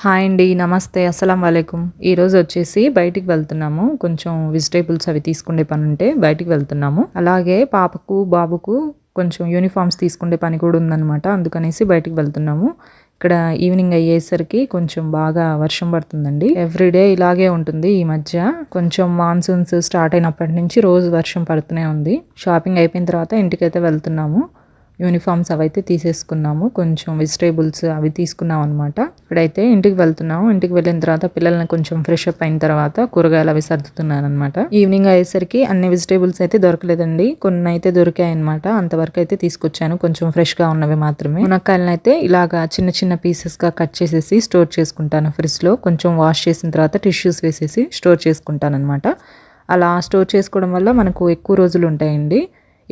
Hi అండి. నమస్తే. అస్సలాం వాలేకుం. ఈరోజు వచ్చేసి బయటికి వెళ్తున్నాము. కొంచెం వెజిటేబుల్స్ అవి తీసుకునే పనుంటే బయటికి వెళ్తున్నాము. అలాగే పాపకు, బాబుకు కొంచెం యూనిఫార్మ్స్ తీసుకునే పని కూడా ఉందనమాట. అందుకనేసి బయటికి వెళ్తున్నాము. ఇక్కడ ఈవినింగ్ అయ్యేసరికి కొంచెం బాగా వర్షం పడుతుందండి. ఎవ్రీడే ఇలాగే ఉంటుంది ఈ మధ్య. కొంచెం మాన్సూన్స్ స్టార్ట్ అయినప్పటి నుంచి రోజు వర్షం పడుతూనే ఉంది. షాపింగ్ అయిపోయిన తర్వాత ఇంటికైతే వెళ్తున్నాము. యూనిఫామ్స్ అవైతే తీసేసుకున్నాము. కొంచెం వెజిటేబుల్స్ అవి తీసుకున్నాం అనమాట. ఇప్పుడైతే ఇంటికి వెళ్తున్నాము. ఇంటికి వెళ్ళిన తర్వాత పిల్లల్ని కొంచెం ఫ్రెష్ అప్ అయిన తర్వాత కూరగాయలు అవి సర్దుతున్నాను అనమాట. ఈవినింగ్ అయ్యేసరికి అన్ని వెజిటేబుల్స్ అయితే దొరకలేదండి. కొన్ని అయితే దొరికాయి అనమాట. అంతవరకు అయితే తీసుకొచ్చాను. కొంచెం ఫ్రెష్ గా ఉన్నవి మాత్రమే. మునక్కాయలను అయితే ఇలాగా చిన్న చిన్న పీసెస్ గా కట్ చేసేసి స్టోర్ చేసుకుంటాను ఫ్రిడ్జ్ లో. కొంచెం వాష్ చేసిన తర్వాత టిష్యూస్ వేసేసి స్టోర్ చేసుకుంటాను అనమాట. అలా స్టోర్ చేసుకోవడం వల్ల మనకు ఎక్కువ రోజులు ఉంటాయండి.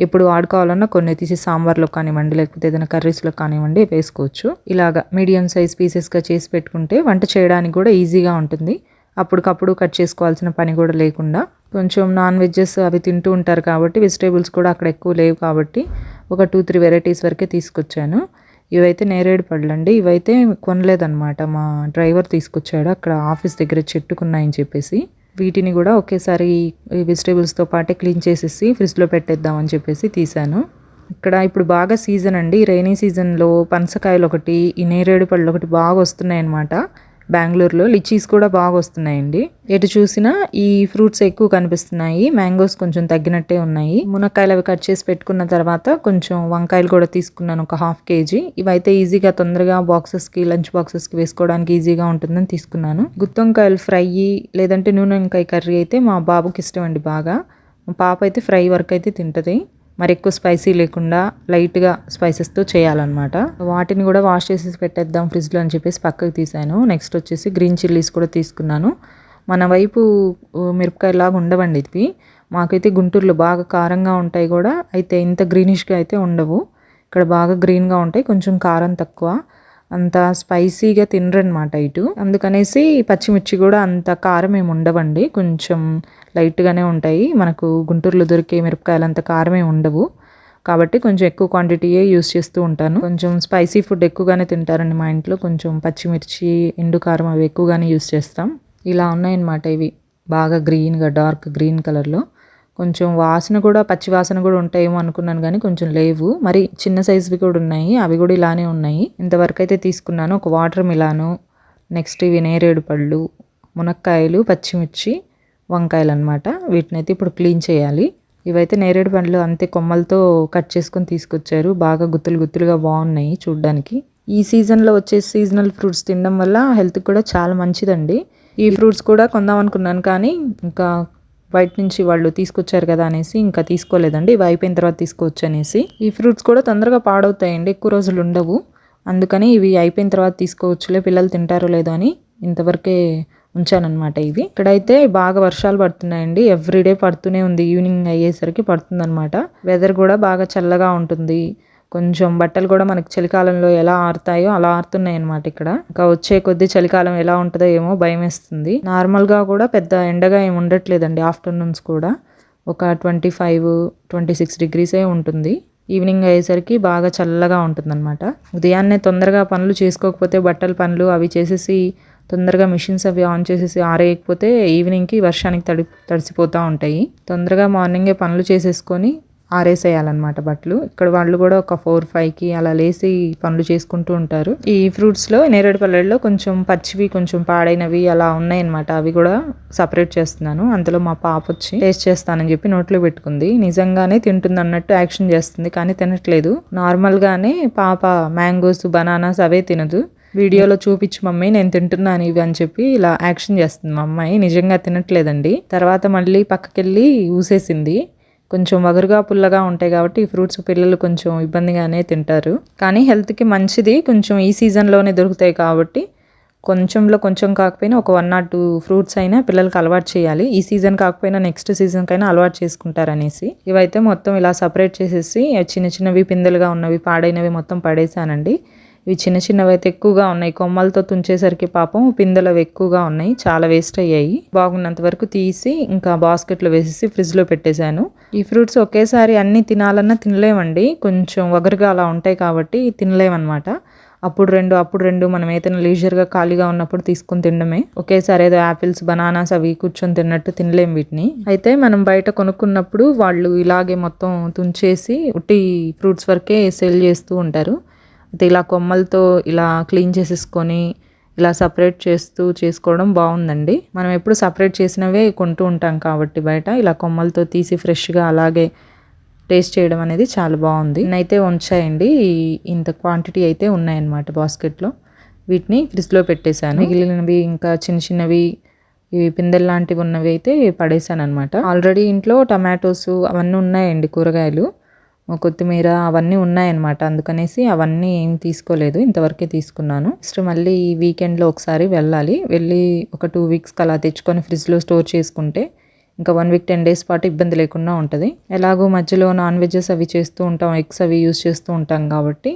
ఎప్పుడు వాడుకోవాలన్నా కొన్ని తీసి సాంబార్లో కానివ్వండి, లేకపోతే ఏదైనా కర్రీస్లో కానివ్వండి వేసుకోవచ్చు. ఇలాగా మీడియం సైజ్ పీసెస్గా చేసి పెట్టుకుంటే వంట చేయడానికి కూడా ఈజీగా ఉంటుంది. అప్పటికప్పుడు కట్ చేసుకోవాల్సిన పని కూడా లేకుండా. కొంచెం నాన్ వెజ్జెస్ అవి తింటూ ఉంటారు కాబట్టి వెజిటేబుల్స్ కూడా అక్కడ ఎక్కువ లేవు కాబట్టి ఒక 2-3 వెరైటీస్ వరకే తీసుకొచ్చాను. ఇవైతే నేరేడు పళ్ళు అండి. ఇవైతే కొనలేదన్నమాట, మా డ్రైవర్ తీసుకొచ్చాడు. అక్కడ ఆఫీస్ దగ్గర చెట్టుకున్నాయని చెప్పేసి వీటిని కూడా ఒకేసారి వెజిటేబుల్స్తో పాటే క్లీన్ చేసేసి ఫ్రిడ్జ్లో పెట్టేద్దామని చెప్పేసి తీసాను. ఇక్కడ ఇప్పుడు బాగా సీజన్ అండి. రైనీ సీజన్లో పనసకాయలు ఒకటి, ఈ నేరేడు పళ్ళు ఒకటి బాగా వస్తున్నాయి అన్నమాట. బెంగళూరులో లిచీస్ కూడా బాగా వస్తున్నాయండి. ఎటు చూసినా ఈ ఫ్రూట్స్ ఎక్కువ కనిపిస్తున్నాయి. మ్యాంగోస్ కొంచెం తగ్గినట్టే ఉన్నాయి. మునక్కాయలు అవి కట్ చేసి పెట్టుకున్న తర్వాత కొంచెం వంకాయలు కూడా తీసుకున్నాను, ఒక 1/2 kg. ఇవైతే ఈజీగా తొందరగా బాక్సెస్కి, లంచ్ బాక్సెస్కి వేసుకోవడానికి ఈజీగా ఉంటుందని తీసుకున్నాను. గుత్తొంకాయలు ఫ్రై లేదంటే నూనె వంకాయ కర్రీ అయితే మా బాబుకి ఇష్టం అండి బాగా. మా పాప అయితే ఫ్రై వరకు అయితే తింటది. మరి ఎక్కువ స్పైసీ లేకుండా లైట్గా స్పైసెస్తో చేయాలన్నమాట. వాటిని కూడా వాష్ చేసి పెట్టేద్దాం ఫ్రిడ్జ్లో అని చెప్పేసి పక్కకు తీసాను. నెక్స్ట్ వచ్చేసి గ్రీన్ చిల్లీస్ కూడా తీసుకున్నాను. మన వైపు మిరపకాయలాగా ఉండవండి ఇవి. మాకైతే గుంటూరులో బాగా కారంగా ఉంటాయి కూడా, అయితే ఇంత గ్రీనిష్గా అయితే ఉండవు. ఇక్కడ బాగా గ్రీన్గా ఉంటాయి, కొంచెం కారం తక్కువ, అంత స్పైసీగా తినరనమాట ఇటు. అందుకనేసి పచ్చిమిర్చి కూడా అంత కారం ఏమి ఉండవండి, కొంచెం లైట్గానే ఉంటాయి. మనకు గుంటూరులో దొరికే మిరపకాయలు అంత కారమే ఉండవు కాబట్టి కొంచెం ఎక్కువ క్వాంటిటీయే యూస్ చేస్తూ ఉంటాను. కొంచెం స్పైసీ ఫుడ్ ఎక్కువగానే తింటారండి మా ఇంట్లో. కొంచెం పచ్చిమిర్చి, ఎండు కారం అవి ఎక్కువగానే యూస్ చేస్తాం. ఇలా ఉన్నాయన్నమాట ఇవి, బాగా గ్రీన్గా డార్క్ గ్రీన్ కలర్లో. కొంచెం వాసన కూడా, పచ్చి వాసన కూడా ఉంటాయేమో అనుకున్నాను కానీ కొంచెం లేవు. మరి చిన్న సైజువి కూడా ఉన్నాయి, అవి కూడా ఇలానే ఉన్నాయి. ఇంతవరకు అయితే తీసుకున్నాను. ఒక వాటర్ మిలాను, నెక్స్ట్ ఇవి నేరేడు పళ్ళు, మునక్కాయలు, పచ్చిమిర్చి, వంకాయలు అనమాట. వీటినైతే ఇప్పుడు క్లీన్ చేయాలి. ఇవైతే నేరేడు పండ్లు అంతే కొమ్మలతో కట్ చేసుకొని తీసుకొచ్చారు. బాగా గుత్తులు గుత్తులుగా బాగున్నాయి చూడ్డానికి. ఈ సీజన్లో వచ్చే సీజనల్ ఫ్రూట్స్ తినడం వల్ల హెల్త్కి కూడా చాలా మంచిదండి. ఈ ఫ్రూట్స్ కూడా కొందాం అనుకున్నాను కానీ ఇంకా బయట నుంచి వాళ్ళు తీసుకొచ్చారు కదా అనేసి ఇంకా తీసుకోలేదండి. ఇవి అయిపోయిన తర్వాత తీసుకోవచ్చు అనేసి. ఈ ఫ్రూట్స్ కూడా తొందరగా పాడవుతాయండి, ఎక్కువ రోజులు ఉండవు. అందుకని ఇవి అయిపోయిన తర్వాత తీసుకోవచ్చులే, పిల్లలు తింటారో లేదో అని ఇంతవరకే ఉంచానన్నమాట ఇవి. ఇక్కడైతే బాగా వర్షాలు పడుతున్నాయండి. ఎవ్రీడే పడుతూనే ఉంది. ఈవినింగ్ అయ్యేసరికి పడుతుందన్నమాట. వెదర్ కూడా బాగా చల్లగా ఉంటుంది. కొంచెం బట్టలు కూడా మనకి చలికాలంలో ఎలా ఆరుతాయో అలా ఆరుతున్నాయి అనమాట ఇక్కడ. ఇంకా వచ్చే కొద్దీ చలికాలం ఎలా ఉంటుందో ఏమో భయం వేస్తుంది. నార్మల్గా కూడా పెద్ద ఎండగా ఏమి ఉండట్లేదండి. ఆఫ్టర్నూన్స్ కూడా ఒక 25-26 డిగ్రీసే ఉంటుంది. ఈవినింగ్ అయ్యేసరికి బాగా చల్లగా ఉంటుందన్నమాట. ఉదయాన్నే తొందరగా పనులు చేసుకోకపోతే, బట్టల పనులు అవి చేసేసి తొందరగా మిషన్స్ అవి ఆన్ చేసేసి ఆరేయకపోతే ఈవినింగ్కి వర్షానికి తడిసిపోతూ ఉంటాయి. తొందరగా మార్నింగే పనులు చేసేసుకొని ఆరేసేయాలన్నమాట బట్టలు. ఇక్కడ వాళ్ళు కూడా ఒక 4-5కి అలా లేసి పనులు చేసుకుంటూ ఉంటారు. ఈ ఫ్రూట్స్లో నేరేడు పళ్ళల్లో కొంచెం పచ్చివి, కొంచెం పాడైనవి అలా ఉన్నాయన్నమాట. అవి కూడా సపరేట్ చేస్తున్నాను. అంతలో మా పాప వచ్చి టేస్ట్ చేస్తానని చెప్పి నోట్లో పెట్టుకుంది. నిజంగానే తింటుంది అన్నట్టు యాక్షన్ చేస్తుంది కానీ తినట్లేదు. నార్మల్గానే పాప మ్యాంగోస్, బనానాస్ అవే తినదు. వీడియోలో చూపించు మమ్మీ నేను తింటున్నాను ఇవి అని చెప్పి ఇలా యాక్షన్ చేస్తుంది మా అమ్మాయి. నిజంగా తినట్లేదండి. తర్వాత మళ్ళీ పక్కకెళ్ళి ఊసేసింది. కొంచెం వగరుగా పుల్లగా ఉంటాయి కాబట్టి ఈ ఫ్రూట్స్ పిల్లలు కొంచెం ఇబ్బందిగానే తింటారు. కానీ హెల్త్కి మంచిది. కొంచెం ఈ సీజన్లోనే దొరుకుతాయి కాబట్టి కొంచెంలో కొంచెం కాకపోయినా ఒక 1 or 2 ఫ్రూట్స్ అయినా పిల్లలకి అలవాటు చేయాలి. ఈ సీజన్ కాకపోయినా నెక్స్ట్ సీజన్కైనా అలవాటు చేసుకుంటారనేసి ఇవైతే మొత్తం ఇలా సపరేట్ చేసేసి చిన్న చిన్నవి పిందెలుగా ఉన్నవి, పాడైనవి మొత్తం పడేసానండి. ఇవి చిన్న చిన్నవి అయితే ఎక్కువగా ఉన్నాయి. కొమ్మలతో తుంచేసరికి పాపం పిందెలు అవి ఎక్కువగా ఉన్నాయి, చాలా వేస్ట్ అయ్యాయి. బాగున్నంత వరకు తీసి ఇంకా బాస్కెట్లో వేసేసి ఫ్రిడ్జ్లో పెట్టేశాను. ఈ ఫ్రూట్స్ ఒకేసారి అన్నీ తినాలన్నా తినలేమండి, కొంచెం వగరుగా అలా ఉంటాయి కాబట్టి తినలేమన్నమాట. అప్పుడు రెండు మనం ఏదైనా లీజర్గా ఖాళీగా ఉన్నప్పుడు తీసుకుని తినడమే. ఒకేసారి ఏదో యాపిల్స్, బనానాస్ అవి కూర్చొని తిన్నట్టు తినలేం వీటిని. అయితే మనం బయట కొనుక్కున్నప్పుడు వాళ్ళు ఇలాగే మొత్తం తుంచేసి ఉట్టి ఫ్రూట్స్ వరకే సేల్ చేస్తూ ఉంటారు. అయితే ఇలా కొమ్మలతో ఇలా క్లీన్ చేసేసుకొని ఇలా సపరేట్ చేసుకోవడం బాగుందండి. మనం ఎప్పుడు సపరేట్ చేసినవే కొంటూ ఉంటాం కాబట్టి బయట ఇలా కొమ్మలతో తీసి ఫ్రెష్గా అలాగే టేస్ట్ చేయడం అనేది చాలా బాగుంది. నేనైతే ఉంచాయండి, ఇంత క్వాంటిటీ అయితే ఉన్నాయన్నమాట బాస్కెట్లో. వీటిని ఫ్రిడ్జ్లో పెట్టేశాను. మిగిలినవి ఇంకా చిన్న చిన్నవి ఇవి పిందెలు లాంటివి ఉన్నవి అయితే పడేశాను అనమాట. ఆల్రెడీ ఇంట్లో టమాటోస్ అవన్నీ ఉన్నాయండి, కూరగాయలు, కొత్తిమీర అవన్నీ ఉన్నాయన్నమాట. అందుకనేసి అవన్నీ ఏం తీసుకోలేదు, ఇంతవరకే తీసుకున్నాను. నెక్స్ట్ మళ్ళీ ఈ వీకెండ్లో ఒకసారి వెళ్ళి ఒక 2 వీక్స్కి అలా తెచ్చుకొని ఫ్రిడ్జ్లో స్టోర్ చేసుకుంటే ఇంకా 1 వీక్ 10 డేస్ పాటు ఇబ్బంది లేకుండా ఉంటుంది. ఎలాగో మధ్యలో నాన్ వెజెస్ అవి చేస్తూ ఉంటాం, ఎగ్స్ అవి యూస్ చేస్తూ ఉంటాం కాబట్టి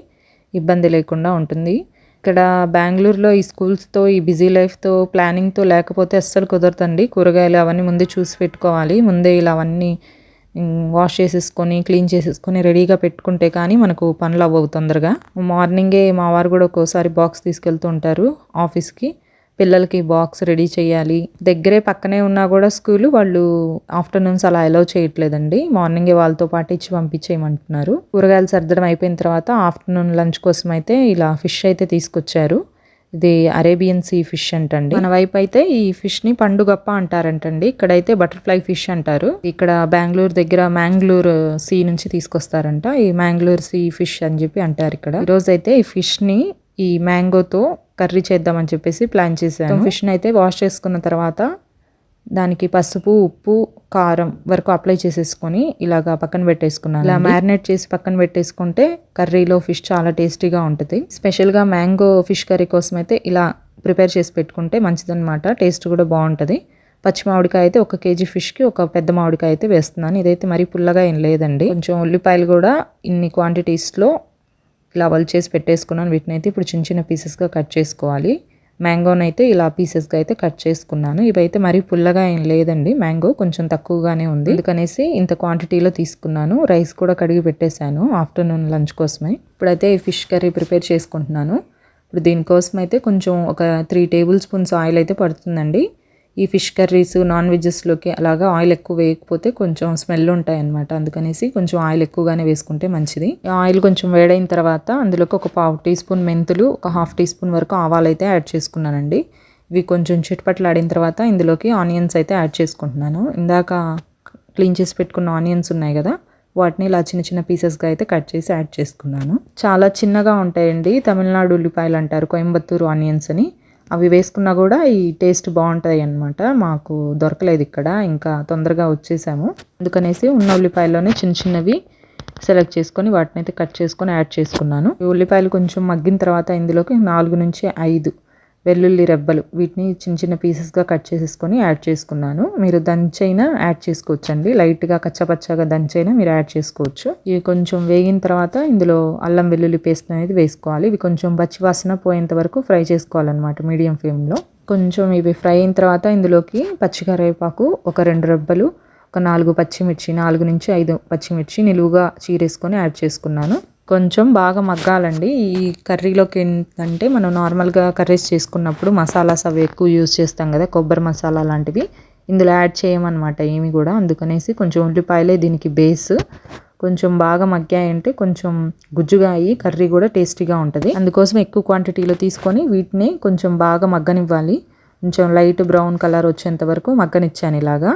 ఇబ్బంది లేకుండా ఉంటుంది. ఇక్కడ బెంగళూరులో ఈ స్కూల్స్తో, ఈ బిజీ లైఫ్తో, ప్లానింగ్తో లేకపోతే అస్సలు కుదరదండి. కూరగాయలు అవన్నీ ముందే చూసి పెట్టుకోవాలి. ముందే ఇలా అవన్నీ వాష్ చేసేసుకొని క్లీన్ చేసేసుకొని రెడీగా పెట్టుకుంటే కానీ మనకు పనులు అవ్వవు తొందరగా. మార్నింగే మా వారు కూడా ఒక్కోసారి బాక్స్ తీసుకెళ్తూ ఉంటారు ఆఫీస్కి. పిల్లలకి బాక్స్ రెడీ చేయాలి. దగ్గరే పక్కనే ఉన్నా కూడా స్కూలు, వాళ్ళు ఆఫ్టర్నూన్స్ అలా అలౌ చేయట్లేదండి. మార్నింగే వాళ్ళతో పాటు ఇచ్చి పంపించేయమంటున్నారు. కూరగాయలు సర్దడం అయిపోయిన తర్వాత ఆఫ్టర్నూన్ లంచ్ కోసం అయితే ఇలా ఫిష్ అయితే తీసుకొచ్చారు. ఇది అరేబియన్ సీ ఫిష్ అంటండి. మన వైపు అయితే ఈ ఫిష్ ని పండుగప్ప అంటారంటండి. ఇక్కడైతే బటర్ఫ్లై ఫిష్ అంటారు. ఇక్కడ బెంగళూరు దగ్గర మ్యాంగ్లూర్ సీ నుంచి తీసుకొస్తారంట. ఈ మ్యాంగ్లూర్ సీ ఫిష్ అని చెప్పి అంటారు ఇక్కడ. ఈ రోజు అయితే ఈ ఫిష్ ని ఈ మ్యాంగోతో కర్రీ చేద్దామని చెప్పేసి ప్లాన్ చేశాను. ఫిష్ ని అయితే వాష్ చేసుకున్న తర్వాత దానికి పసుపు, ఉప్పు, కారం వరకు అప్లై చేసేసుకొని ఇలాగా పక్కన పెట్టేసుకున్నాను. ఇలా మ్యారినేట్ చేసి పక్కన పెట్టేసుకుంటే కర్రీలో ఫిష్ చాలా టేస్టీగా ఉంటుంది. స్పెషల్గా మ్యాంగో ఫిష్ కర్రీ కోసం అయితే ఇలా ప్రిపేర్ చేసి పెట్టుకుంటే మంచిదన్నమాట. టేస్ట్ కూడా బాగుంటుంది. పచ్చి మామిడికాయ అయితే 1 కేజీ ఫిష్కి ఒక పెద్ద మామిడికాయ అయితే వేస్తున్నాను. ఇదైతే మరీ పుల్లగా ఏం లేదండి. కొంచెం ఉల్లిపాయలు కూడా ఇన్ని క్వాంటిటీస్లో ఇలా చేసి పెట్టేసుకున్నాను. వీటిని అయితే ఇప్పుడు చిన్న చిన్న పీసెస్గా కట్ చేసుకోవాలి. మ్యాంగోనైతే ఇలా పీసెస్గా అయితే కట్ చేసుకున్నాను. ఇవైతే మరీ పుల్లగా ఏం లేదండి, మ్యాంగో కొంచెం తక్కువగానే ఉంది, అందుకనేసి ఇంత క్వాంటిటీలో తీసుకున్నాను. రైస్ కూడా కడిగి పెట్టేశాను ఆఫ్టర్నూన్ లంచ్ కోసమే. ఇప్పుడైతే ఈ ఫిష్ కర్రీ ప్రిపేర్ చేసుకుంటున్నాను. ఇప్పుడు దీనికోసం అయితే కొంచెం ఒక 3 టేబుల్ స్పూన్స్ ఆయిల్ అయితే పడుతుందండి. ఈ ఫిష్ కర్రీస్, నాన్ వెజెస్లోకి అలాగా ఆయిల్ ఎక్కువ వేయకపోతే కొంచెం స్మెల్ ఉంటాయి అన్నమాట. అందుకనేసి కొంచెం ఆయిల్ ఎక్కువగానే వేసుకుంటే మంచిది. ఆయిల్ కొంచెం వేడైన తర్వాత అందులోకి ఒక 1/2 టీ స్పూన్ మెంతులు, ఒక 1/2 టీ స్పూన్ వరకు ఆవాలు అయితే యాడ్ చేసుకున్నానండి. ఇవి కొంచెం చిటపట్లాడిన తర్వాత ఇందులోకి ఆనియన్స్ అయితే యాడ్ చేసుకుంటున్నాను. ఇందాక క్లీన్ చేసి పెట్టుకున్న ఆనియన్స్ ఉన్నాయి కదా, వాటిని ఇలా చిన్న చిన్న పీసెస్గా అయితే కట్ చేసి యాడ్ చేసుకున్నాను. చాలా చిన్నగా ఉంటాయండి, తమిళనాడు ఉల్లిపాయలు అంటారు, కోయంబత్తూరు ఆనియన్స్ అని. అవి వేసుకున్నా కూడా ఈ టేస్ట్ బాగుంటాయి అన్నమాట. మాకు దొరకలేదు ఇక్కడ, ఇంకా తొందరగా వచ్చేసాము, అందుకనేసి ఉన్న ఉల్లిపాయల్లోనే చిన్న చిన్నవి సెలెక్ట్ చేసుకొని వాటిని అయితే కట్ చేసుకొని యాడ్ చేసుకున్నాను. ఈ ఉల్లిపాయలు కొంచెం మగ్గిన తర్వాత ఇందులోకి 4 నుంచి 5 వెల్లుల్లి రెబ్బలు, వీటిని చిన్న చిన్న పీసెస్గా కట్ చేసేసుకొని యాడ్ చేసుకున్నాను. మీరు దంచైనా యాడ్ చేసుకోవచ్చండి, లైట్గా కచ్చపచ్చగా దంచైనా మీరు యాడ్ చేసుకోవచ్చు. ఇవి కొంచెం వేగిన తర్వాత ఇందులో అల్లం వెల్లుల్లి పేస్ట్ అనేది వేసుకోవాలి. ఇవి కొంచెం పచ్చివాసన పోయేంత వరకు ఫ్రై చేసుకోవాలన్నమాట మీడియం ఫ్లేమ్లో. కొంచెం ఇవి ఫ్రై అయిన తర్వాత ఇందులోకి పచ్చికరివేపాకు, ఒక 2 రెబ్బలు, ఒక 4 పచ్చిమిర్చి, 4 నుంచి 5 పచ్చిమిర్చి నిలువుగా చీరేసుకొని యాడ్ చేసుకున్నాను. కొంచెం బాగా మగ్గాలండి. ఈ కర్రీలోకి ఏంటంటే మనం నార్మల్గా కర్రీస్ చేసుకున్నప్పుడు మసాలాస్ అవి ఎక్కువ యూజ్ చేస్తాం కదా, కొబ్బరి మసాలా లాంటివి ఇందులో యాడ్ చేయమన్నమాట ఏమి కూడా. అందుకనేసి కొంచెం ఉల్లిపాయలే దీనికి బేస్. కొంచెం బాగా మగ్గాయంటే కొంచెం గుజ్జుగా అయ్యి కర్రీ కూడా టేస్టీగా ఉంటుంది. అందుకోసం ఎక్కువ క్వాంటిటీలో తీసుకొని వీటిని కొంచెం బాగా మగ్గనివ్వాలి. కొంచెం లైట్ బ్రౌన్ కలర్ వచ్చేంత వరకు మగ్గనిచ్చాను. ఇలాగా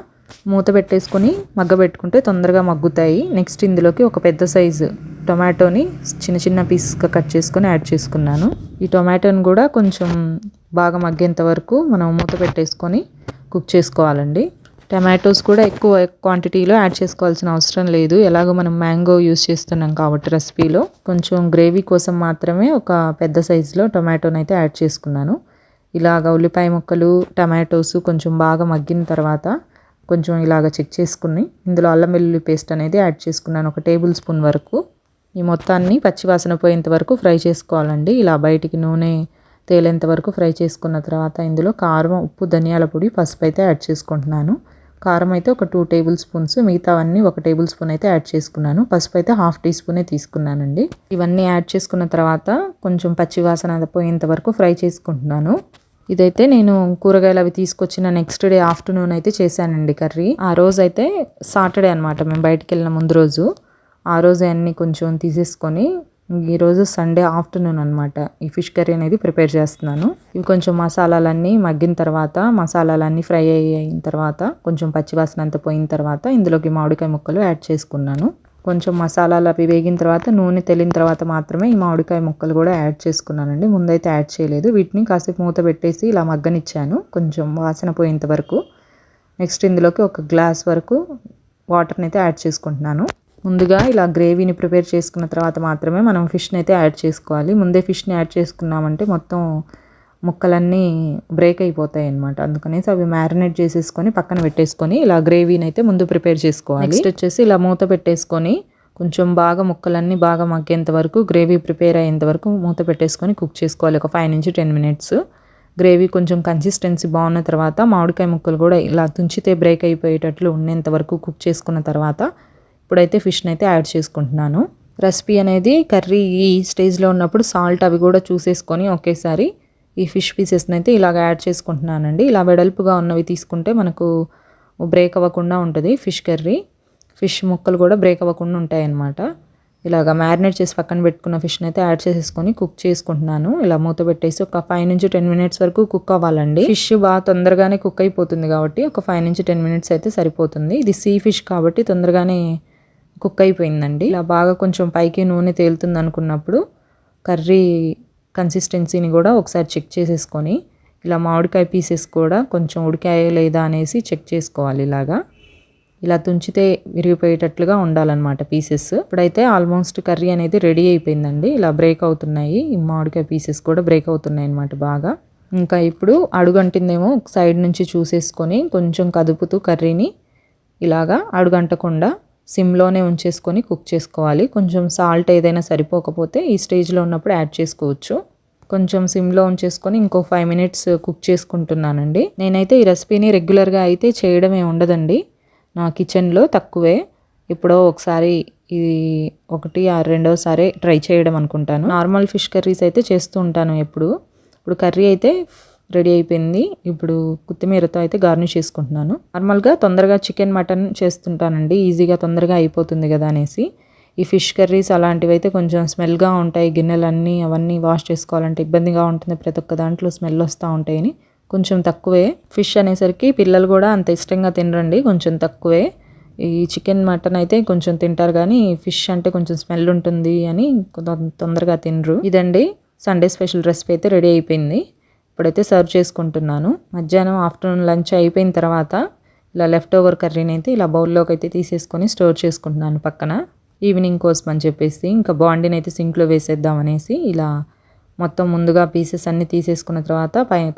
మూత పెట్టేసుకొని మగ్గబెట్టుకుంటే తొందరగా మగ్గుతాయి. నెక్స్ట్ ఇందులోకి ఒక పెద్ద సైజు టొమాటోని చిన్న చిన్న పీసెస్గా కట్ చేసుకొని యాడ్ చేసుకున్నాను. ఈ టొమాటోని కూడా కొంచెం బాగా మగ్గేంత వరకు మనం మూత పెట్టేసుకొని కుక్ చేసుకోవాలండి. టమాటోస్ కూడా ఎక్కువ క్వాంటిటీలో యాడ్ చేసుకోవాల్సిన అవసరం లేదు, ఎలాగో మనం మ్యాంగో యూస్ చేస్తున్నాం కాబట్టి రెసిపీలో. కొంచెం గ్రేవీ కోసం మాత్రమే ఒక పెద్ద సైజులో టొమాటోని అయితే యాడ్ చేసుకున్నాను. ఇలాగ ఉల్లిపాయ ముక్కలు, టమాటోస్ కొంచెం బాగా మగ్గిన తర్వాత కొంచెం ఇలాగ చెక్ చేసుకుని ఇందులో అల్లం వెల్లుల్లి పేస్ట్ అనేది యాడ్ చేసుకున్నాను, ఒక టేబుల్ స్పూన్ వరకు. ఈ మొత్తాన్ని పచ్చివాసన పోయేంత వరకు ఫ్రై చేసుకోవాలండి. ఇలా బయటికి నూనె తేలేంత వరకు ఫ్రై చేసుకున్న తర్వాత ఇందులో కారం, ఉప్పు, ధనియాల పొడి, పసుపు అయితే యాడ్ చేసుకుంటున్నాను. కారం అయితే ఒక 2 టేబుల్ స్పూన్స్, మిగతావన్నీ 1 టేబుల్ స్పూన్ అయితే యాడ్ చేసుకున్నాను. పసుపు అయితే 1/2 టీ స్పూనే తీసుకున్నానండి. ఇవన్నీ యాడ్ చేసుకున్న తర్వాత కొంచెం పచ్చి వాసన పోయేంత వరకు ఫ్రై చేసుకుంటున్నాను. ఇదైతే నేను కూరగాయలు అవి తీసుకొచ్చిన నెక్స్ట్ డే ఆఫ్టర్నూన్ అయితే చేశానండి కర్రీ. ఆ రోజు అయితే సాటర్డే అనమాట, మేము బయటికి వెళ్ళిన ముందు రోజు. ఆ రోజు అన్నీ కొంచెం తీసేసుకొని ఈరోజు సండే ఆఫ్టర్నూన్ అనమాట ఈ ఫిష్ కర్రీ అనేది ప్రిపేర్ చేస్తున్నాను. ఇవి కొంచెం మసాలాలన్నీ మగ్గిన తర్వాత, మసాలాలన్నీ ఫ్రై అయిన తర్వాత, కొంచెం పచ్చివాసన అంతా పోయిన తర్వాత ఇందులోకి మామిడికాయ ముక్కలు యాడ్ చేసుకున్నాను. కొంచెం మసాలాలు అవి వేగిన తర్వాత, నూనె తెలిన తర్వాత మాత్రమే ఈ మామిడికాయ ముక్కలు కూడా యాడ్ చేసుకున్నానండి. ముందైతే యాడ్ చేయలేదు. వీటిని కాసేపు మూత పెట్టేసి ఇలా మగ్గనిచ్చాను కొంచెం వాసన పోయేంత వరకు. నెక్స్ట్ ఇందులోకి 1 గ్లాస్ వరకు వాటర్ని అయితే యాడ్ చేసుకుంటున్నాను. ముందుగా ఇలా గ్రేవీని ప్రిపేర్ చేసుకున్న తర్వాత మాత్రమే మనం ఫిష్ని అయితే యాడ్ చేసుకోవాలి. ముందే ఫిష్ని యాడ్ చేసుకున్నామంటే మొత్తం ముక్కలన్నీ బ్రేక్ అయిపోతాయి అన్నమాట. అందుకనేసి అవి మ్యారినేట్ చేసేసుకొని పక్కన పెట్టేసుకొని ఇలా గ్రేవీని అయితే ముందు ప్రిపేర్ చేసుకోవాలి. నెక్స్ట్ వచ్చేసి ఇలా మూత పెట్టేసుకొని కొంచెం బాగా ముక్కలన్నీ బాగా మగ్గేంత వరకు, గ్రేవీ ప్రిపేర్ అయ్యేంత వరకు మూత పెట్టేసుకొని కుక్ చేసుకోవాలి ఒక 5 నుంచి 10 మినిట్స్. గ్రేవీ కొంచెం కన్సిస్టెన్సీ బాగున్న తర్వాత మామిడికాయ ముక్కలు కూడా ఇలా తుంచితే బ్రేక్ అయిపోయేటట్లు ఉండేంత వరకు కుక్ చేసుకున్న తర్వాత ఇప్పుడైతే ఫిష్ని అయితే యాడ్ చేసుకుంటున్నాను. రెసిపీ అనేది కర్రీ ఈ స్టేజ్లో ఉన్నప్పుడు సాల్ట్ అవి కూడా చూసేసుకొని ఒకేసారి ఈ ఫిష్ పీసెస్ని అయితే ఇలాగ యాడ్ చేసుకుంటున్నానండి. ఇలా వెడల్పుగా ఉన్నవి తీసుకుంటే మనకు బ్రేక్ అవ్వకుండా ఉంటుంది ఫిష్ కర్రీ. ఫిష్ ముక్కలు కూడా బ్రేక్ అవ్వకుండా ఉంటాయి అన్నమాట. ఇలాగ మ్యారినేట్ చేసి పక్కన పెట్టుకున్న ఫిష్ని అయితే యాడ్ చేసేసుకొని కుక్ చేసుకుంటున్నాను. ఇలా మూత పెట్టేసి ఒక 5 నుంచి 10 మినిట్స్ వరకు కుక్ అవ్వాలండి. ఫిష్ బాగా తొందరగానే కుక్ అయిపోతుంది కాబట్టి ఒక 5 నుంచి 10 మినిట్స్ అయితే సరిపోతుంది. ఇది సీ ఫిష్ కాబట్టి తొందరగానే కుక్ అయిపోయిందండి. ఇలా బాగా కొంచెం పైకి నూనె తేలుతుంది అనుకున్నప్పుడు కర్రీ కన్సిస్టెన్సీని కూడా ఒకసారి చెక్ చేసేసుకొని ఇలా మామిడికాయ పీసెస్ కూడా కొంచెం ఉడికాయో లేదా అనేసి చెక్ చేసుకోవాలి. ఇలా తుంచితే విరిగిపోయేటట్లుగా ఉండాలన్నమాట పీసెస్. ఇప్పుడైతే ఆల్మోస్ట్ కర్రీ అనేది రెడీ అయిపోయిందండి. ఇలా బ్రేక్ అవుతున్నాయి, ఈ మామిడికాయ పీసెస్ కూడా బ్రేక్ అవుతున్నాయి అన్నమాట బాగా. ఇంకా ఇప్పుడు అడుగంటిందేమో ఒక సైడ్ నుంచి చూసేసుకొని కొంచెం కదుపుతూ కర్రీని ఇలాగా అడుగంటకుండా సిమ్లోనే ఉంచేసుకొని కుక్ చేసుకోవాలి. కొంచెం సాల్ట్ ఏదైనా సరిపోకపోతే ఈ స్టేజ్లో ఉన్నప్పుడు యాడ్ చేసుకోవచ్చు. కొంచెం సిమ్లో ఉంచేసుకొని ఇంకో 5 మినిట్స్ కుక్ చేసుకుంటున్నానండి. నేనైతే ఈ రెసిపీని రెగ్యులర్గా అయితే చేయడమే ఉండదండి, నా కిచెన్లో తక్కువే. ఎప్పుడో ఒకసారి ఇది ఒకటి రెండోసారి ట్రై చేయడం అనుకుంటాను. నార్మల్ ఫిష్ కర్రీస్ అయితే చేస్తూ ఉంటాను ఎప్పుడు. ఇప్పుడు కర్రీ అయితే రెడీ అయిపోయింది. ఇప్పుడు కొత్తిమీరతో అయితే గార్నిష్ చేసుకుంటున్నాను. నార్మల్గా తొందరగా చికెన్ మటన్ చేస్తుంటానండి, ఈజీగా తొందరగా అయిపోతుంది కదా అనేసి. ఈ ఫిష్ కర్రీస్ అలాంటివి అయితే కొంచెం స్మెల్గా ఉంటాయి, గిన్నెలన్నీ అవన్నీ వాష్ చేసుకోవాలంటే ఇబ్బందిగా ఉంటుంది, ప్రతి ఒక్క దాంట్లో స్మెల్ వస్తూ ఉంటాయని కొంచెం తక్కువే. ఫిష్ అనేసరికి పిల్లలు కూడా అంత ఇష్టంగా తినరండి, కొంచెం తక్కువే. ఈ చికెన్ మటన్ అయితే కొంచెం తింటారు కానీ ఫిష్ అంటే కొంచెం స్మెల్ ఉంటుంది అని తొందరగా తినరు. ఇదండి సండే స్పెషల్ రెసిపీ అయితే రెడీ అయిపోయింది. ఇప్పుడైతే సర్వ్ చేసుకుంటున్నాను. మధ్యాహ్నం ఆఫ్టర్నూన్ లంచ్ అయిపోయిన తర్వాత ఇలా లెఫ్ట్ ఓవర్ కర్రీని అయితే ఇలా బౌల్లోకి అయితే తీసేసుకొని స్టోర్ చేసుకుంటున్నాను పక్కన, ఈవినింగ్ కోసం అని చెప్పేసి. ఇంకా బాండీని అయితే సింక్లో వేసేద్దాం అనేసి ఇలా మొత్తం ముందుగా పీసెస్ అన్నీ తీసేసుకున్న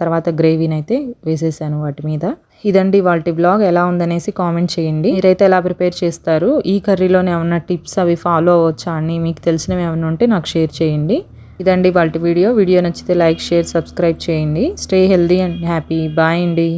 తర్వాత గ్రేవీని అయితే వేసేసాను వాటి మీద. ఇదండి వాళ్ళ వ్లాగ్. ఎలా ఉందనేసి కామెంట్ చేయండి. మీరైతే ఎలా ప్రిపేర్ చేస్తారు, ఈ కర్రీలోనే ఏమన్నా టిప్స్ అవి ఫాలో అవ్వచ్చా అని మీకు తెలిసినవి ఏమైనా ఉంటే నాకు షేర్ చేయండి. ఇదండి వాళ్ళ వీడియో నచ్చితే లైక్, షేర్, సబ్స్క్రైబ్ చేయండి. Stay healthy and happy. Bye అండి.